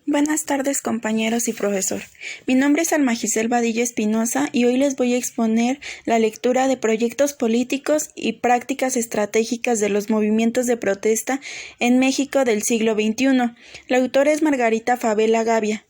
Buenas tardes, compañeros y profesor. Mi nombre es Alma Giselle Badilla Espinosa y hoy les voy a exponer la lectura de proyectos políticos y prácticas estratégicas de los movimientos de protesta en México del siglo XXI. La autora es Margarita Favela Gavia.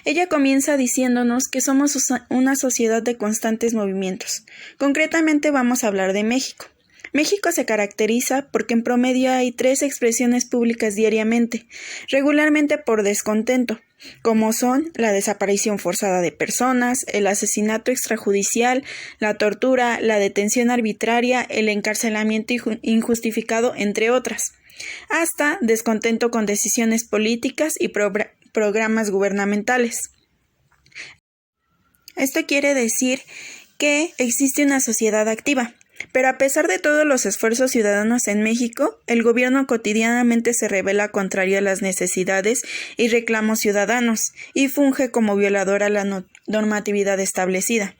Ella comienza diciéndonos que somos una sociedad de constantes movimientos. Concretamente vamos a hablar de México. México se caracteriza porque en promedio hay 3 expresiones públicas diariamente, regularmente por descontento, como son la desaparición forzada de personas, el asesinato extrajudicial, la tortura, la detención arbitraria, el encarcelamiento injustificado, entre otras, hasta descontento con decisiones políticas y programas gubernamentales. Esto quiere decir que existe una sociedad activa. Pero a pesar de todos los esfuerzos ciudadanos en México, el gobierno cotidianamente se revela contrario a las necesidades y reclamos ciudadanos y funge como violador a la normatividad establecida.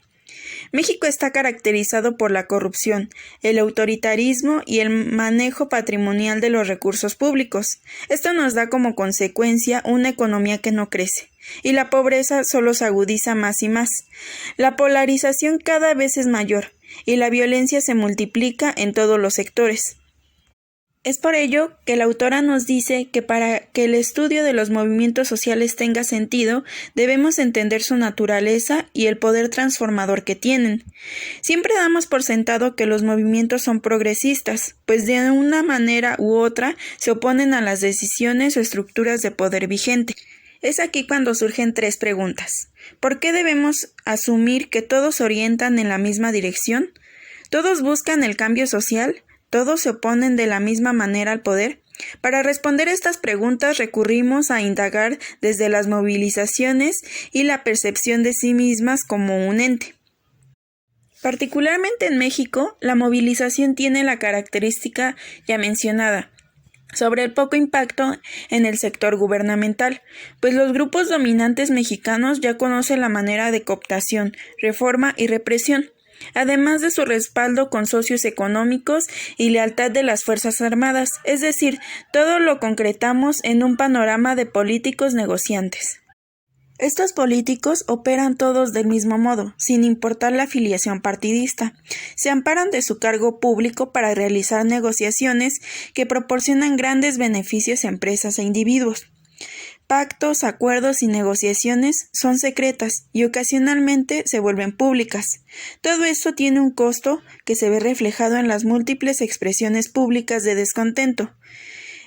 México está caracterizado por la corrupción, el autoritarismo y el manejo patrimonial de los recursos públicos. Esto nos da como consecuencia una economía que no crece, y la pobreza solo se agudiza más y más. La polarización cada vez es mayor, y la violencia se multiplica en todos los sectores. Es por ello que la autora nos dice que para que el estudio de los movimientos sociales tenga sentido, debemos entender su naturaleza y el poder transformador que tienen. Siempre damos por sentado que los movimientos son progresistas, pues de una manera u otra se oponen a las decisiones o estructuras de poder vigente. Es aquí cuando surgen 3 preguntas. ¿Por qué debemos asumir que todos se orientan en la misma dirección? ¿Todos buscan el cambio social? ¿Todos se oponen de la misma manera al poder? Para responder estas preguntas recurrimos a indagar desde las movilizaciones y la percepción de sí mismas como un ente. Particularmente en México, la movilización tiene la característica ya mencionada, sobre el poco impacto en el sector gubernamental, pues los grupos dominantes mexicanos ya conocen la manera de cooptación, reforma y represión, además de su respaldo con socios económicos y lealtad de las Fuerzas Armadas, es decir, todo lo concretamos en un panorama de políticos negociantes. Estos políticos operan todos del mismo modo, sin importar la afiliación partidista. Se amparan de su cargo público para realizar negociaciones que proporcionan grandes beneficios a empresas e individuos. Pactos, acuerdos y negociaciones son secretas y ocasionalmente se vuelven públicas. Todo esto tiene un costo que se ve reflejado en las múltiples expresiones públicas de descontento.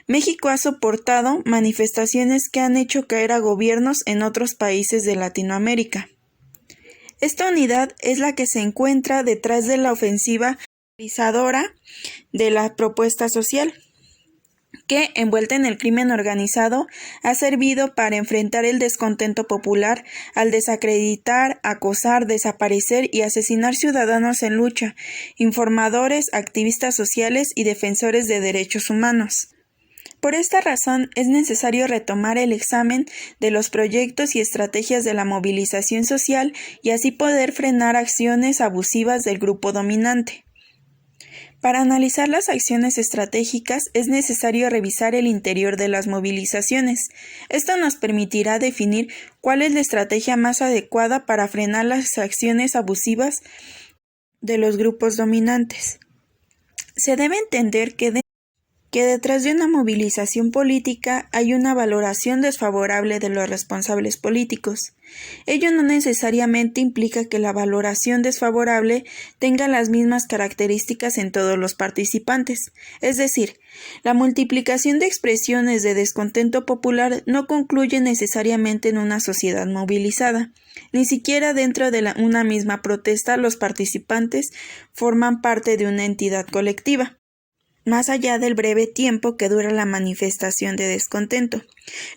México ha soportado manifestaciones que han hecho caer a gobiernos en otros países de Latinoamérica. Esta unidad es la que se encuentra detrás de la ofensiva realizadora de la propuesta social, que, envuelta en el crimen organizado, ha servido para enfrentar el descontento popular al desacreditar, acosar, desaparecer y asesinar ciudadanos en lucha, informadores, activistas sociales y defensores de derechos humanos. Por esta razón es necesario retomar el examen de los proyectos y estrategias de la movilización social y así poder frenar acciones abusivas del grupo dominante. Para analizar las acciones estratégicas es necesario revisar el interior de las movilizaciones. Esto nos permitirá definir cuál es la estrategia más adecuada para frenar las acciones abusivas de los grupos dominantes. Se debe entender que detrás de una movilización política hay una valoración desfavorable de los responsables políticos. Ello no necesariamente implica que la valoración desfavorable tenga las mismas características en todos los participantes. Es decir, la multiplicación de expresiones de descontento popular no concluye necesariamente en una sociedad movilizada. Ni siquiera dentro de una misma protesta los participantes forman parte de una entidad colectiva, más allá del breve tiempo que dura la manifestación de descontento,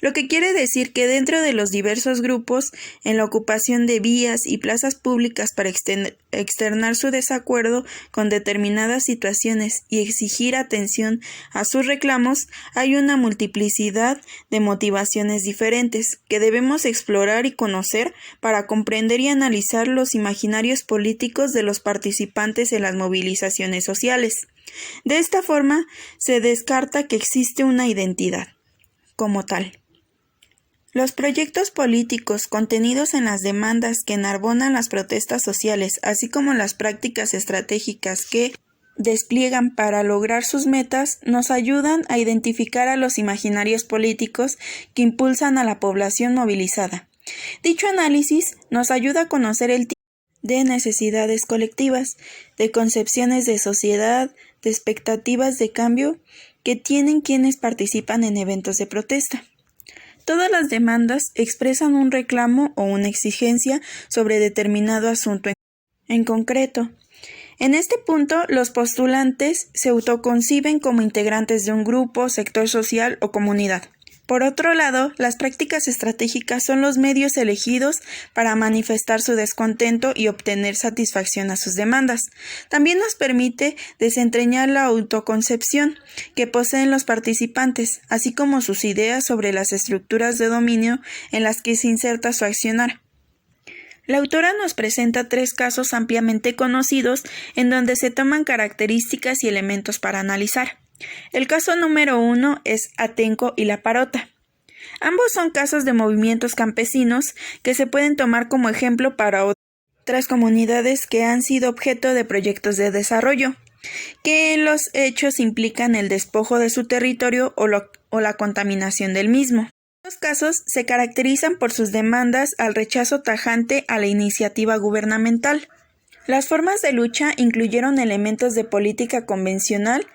lo que quiere decir que dentro de los diversos grupos, en la ocupación de vías y plazas públicas para externar su desacuerdo con determinadas situaciones y exigir atención a sus reclamos, hay una multiplicidad de motivaciones diferentes que debemos explorar y conocer para comprender y analizar los imaginarios políticos de los participantes en las movilizaciones sociales. De esta forma, se descarta que existe una identidad como tal. Los proyectos políticos contenidos en las demandas que enarbonan las protestas sociales, así como las prácticas estratégicas que despliegan para lograr sus metas, nos ayudan a identificar a los imaginarios políticos que impulsan a la población movilizada. Dicho análisis nos ayuda a conocer el tipo de necesidades colectivas, de concepciones de sociedad, de expectativas de cambio que tienen quienes participan en eventos de protesta. Todas las demandas expresan un reclamo o una exigencia sobre determinado asunto en concreto. En este punto, los postulantes se autoconciben como integrantes de un grupo, sector social o comunidad. Por otro lado, las prácticas estratégicas son los medios elegidos para manifestar su descontento y obtener satisfacción a sus demandas. También nos permite desentrañar la autoconcepción que poseen los participantes, así como sus ideas sobre las estructuras de dominio en las que se inserta su accionar. La autora nos presenta 3 casos ampliamente conocidos en donde se toman características y elementos para analizar. El caso número 1 es Atenco y La Parota. Ambos son casos de movimientos campesinos que se pueden tomar como ejemplo para otras comunidades que han sido objeto de proyectos de desarrollo, que en los hechos implican el despojo de su territorio o la contaminación del mismo. Estos casos se caracterizan por sus demandas al rechazo tajante a la iniciativa gubernamental. Las formas de lucha incluyeron elementos de política convencional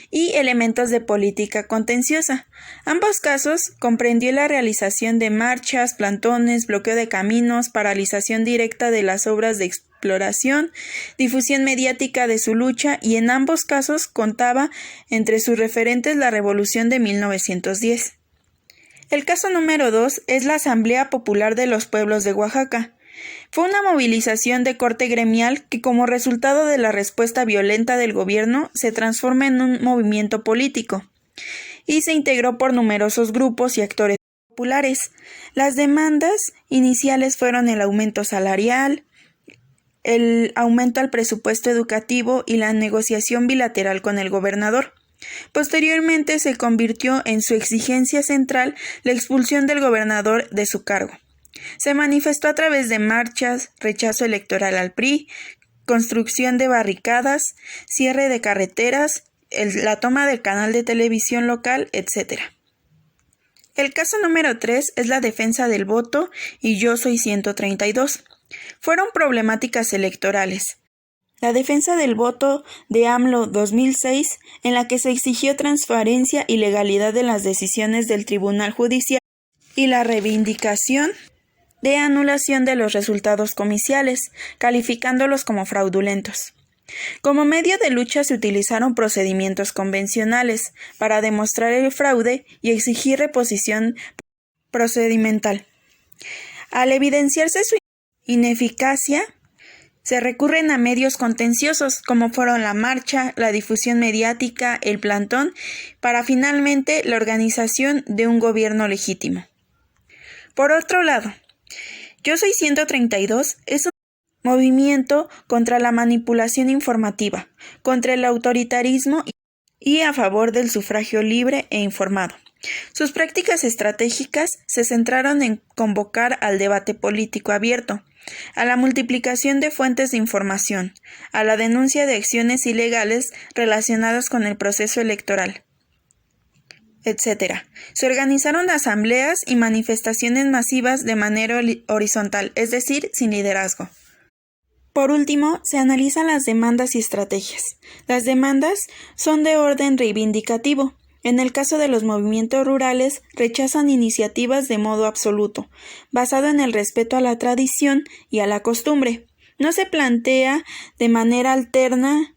y elementos de política contenciosa. Ambos casos comprendió la realización de marchas, plantones, bloqueo de caminos, paralización directa de las obras de exploración, difusión mediática de su lucha y en ambos casos contaba entre sus referentes la Revolución de 1910. El caso número 2 es la Asamblea Popular de los Pueblos de Oaxaca. Fue una movilización de corte gremial que como resultado de la respuesta violenta del gobierno se transforma en un movimiento político y se integró por numerosos grupos y actores populares. Las demandas iniciales fueron el aumento salarial, el aumento al presupuesto educativo y la negociación bilateral con el gobernador. Posteriormente se convirtió en su exigencia central la expulsión del gobernador de su cargo. Se manifestó a través de marchas, rechazo electoral al PRI, construcción de barricadas, cierre de carreteras, la toma del canal de televisión local, etc. El caso número 3 es la defensa del voto y Yo Soy 132. Fueron problemáticas electorales. La defensa del voto de AMLO 2006, en la que se exigió transparencia y legalidad de las decisiones del Tribunal Judicial y la reivindicación de anulación de los resultados comiciales, calificándolos como fraudulentos. Como medio de lucha se utilizaron procedimientos convencionales para demostrar el fraude y exigir reposición procedimental. Al evidenciarse su ineficacia, se recurren a medios contenciosos como fueron la marcha, la difusión mediática, el plantón, para finalmente la organización de un gobierno legítimo. Por otro lado, Yo Soy 132 es un movimiento contra la manipulación informativa, contra el autoritarismo y a favor del sufragio libre e informado. Sus prácticas estratégicas se centraron en convocar al debate político abierto, a la multiplicación de fuentes de información, a la denuncia de acciones ilegales relacionadas con el proceso electoral, etc. Se organizaron asambleas y manifestaciones masivas de manera horizontal, es decir, sin liderazgo. Por último, se analizan las demandas y estrategias. Las demandas son de orden reivindicativo. En el caso de los movimientos rurales, rechazan iniciativas de modo absoluto, basado en el respeto a la tradición y a la costumbre. No se plantea de manera alterna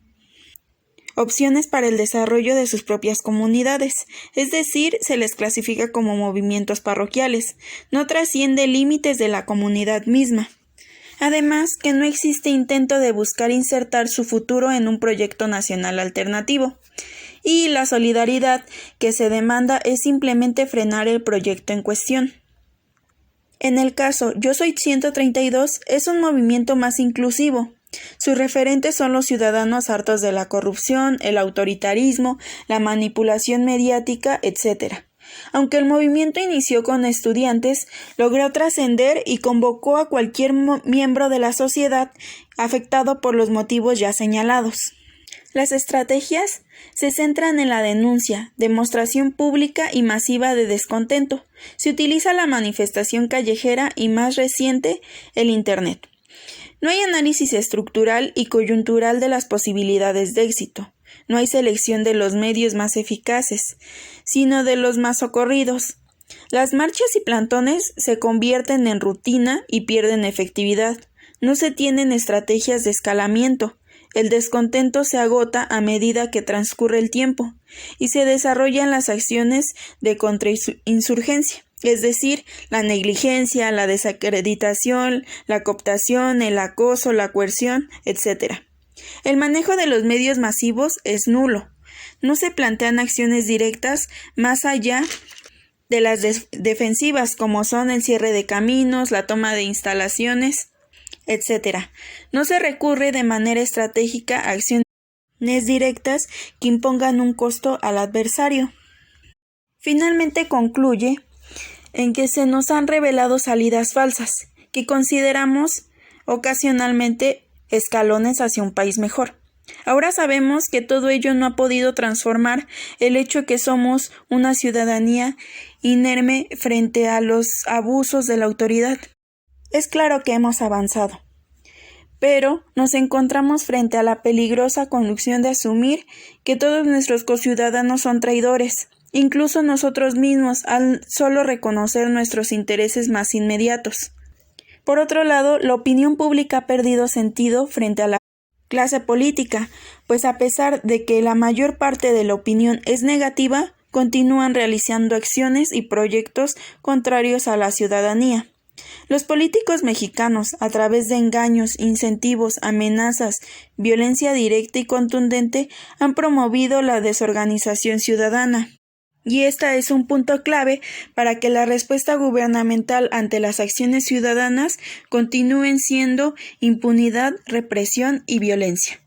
opciones para el desarrollo de sus propias comunidades, es decir, se les clasifica como movimientos parroquiales. No trasciende límites de la comunidad misma. Además, que no existe intento de buscar insertar su futuro en un proyecto nacional alternativo. Y la solidaridad que se demanda es simplemente frenar el proyecto en cuestión. En el caso Yo Soy 132 es un movimiento más inclusivo. Sus referentes son los ciudadanos hartos de la corrupción, el autoritarismo, la manipulación mediática, etc. Aunque el movimiento inició con estudiantes, logró trascender y convocó a cualquier miembro de la sociedad afectado por los motivos ya señalados. Las estrategias se centran en la denuncia, demostración pública y masiva de descontento. Se utiliza la manifestación callejera y, más reciente, el Internet. No hay análisis estructural y coyuntural de las posibilidades de éxito. No hay selección de los medios más eficaces, sino de los más socorridos. Las marchas y plantones se convierten en rutina y pierden efectividad. No se tienen estrategias de escalamiento. El descontento se agota a medida que transcurre el tiempo y se desarrollan las acciones de contrainsurgencia, es decir, la negligencia, la desacreditación, la cooptación, el acoso, la coerción, etc. El manejo de los medios masivos es nulo. No se plantean acciones directas más allá de las defensivas, como son el cierre de caminos, la toma de instalaciones, etc. No se recurre de manera estratégica a acciones directas que impongan un costo al adversario. Finalmente concluye en que se nos han revelado salidas falsas, que consideramos ocasionalmente escalones hacia un país mejor. Ahora sabemos que todo ello no ha podido transformar el hecho que somos una ciudadanía inerme frente a los abusos de la autoridad. Es claro que hemos avanzado, pero nos encontramos frente a la peligrosa conducción de asumir que todos nuestros conciudadanos son traidores, incluso nosotros mismos, al solo reconocer nuestros intereses más inmediatos. Por otro lado, la opinión pública ha perdido sentido frente a la clase política, pues a pesar de que la mayor parte de la opinión es negativa, continúan realizando acciones y proyectos contrarios a la ciudadanía. Los políticos mexicanos, a través de engaños, incentivos, amenazas, violencia directa y contundente, han promovido la desorganización ciudadana. Y esta es un punto clave para que la respuesta gubernamental ante las acciones ciudadanas continúen siendo impunidad, represión y violencia.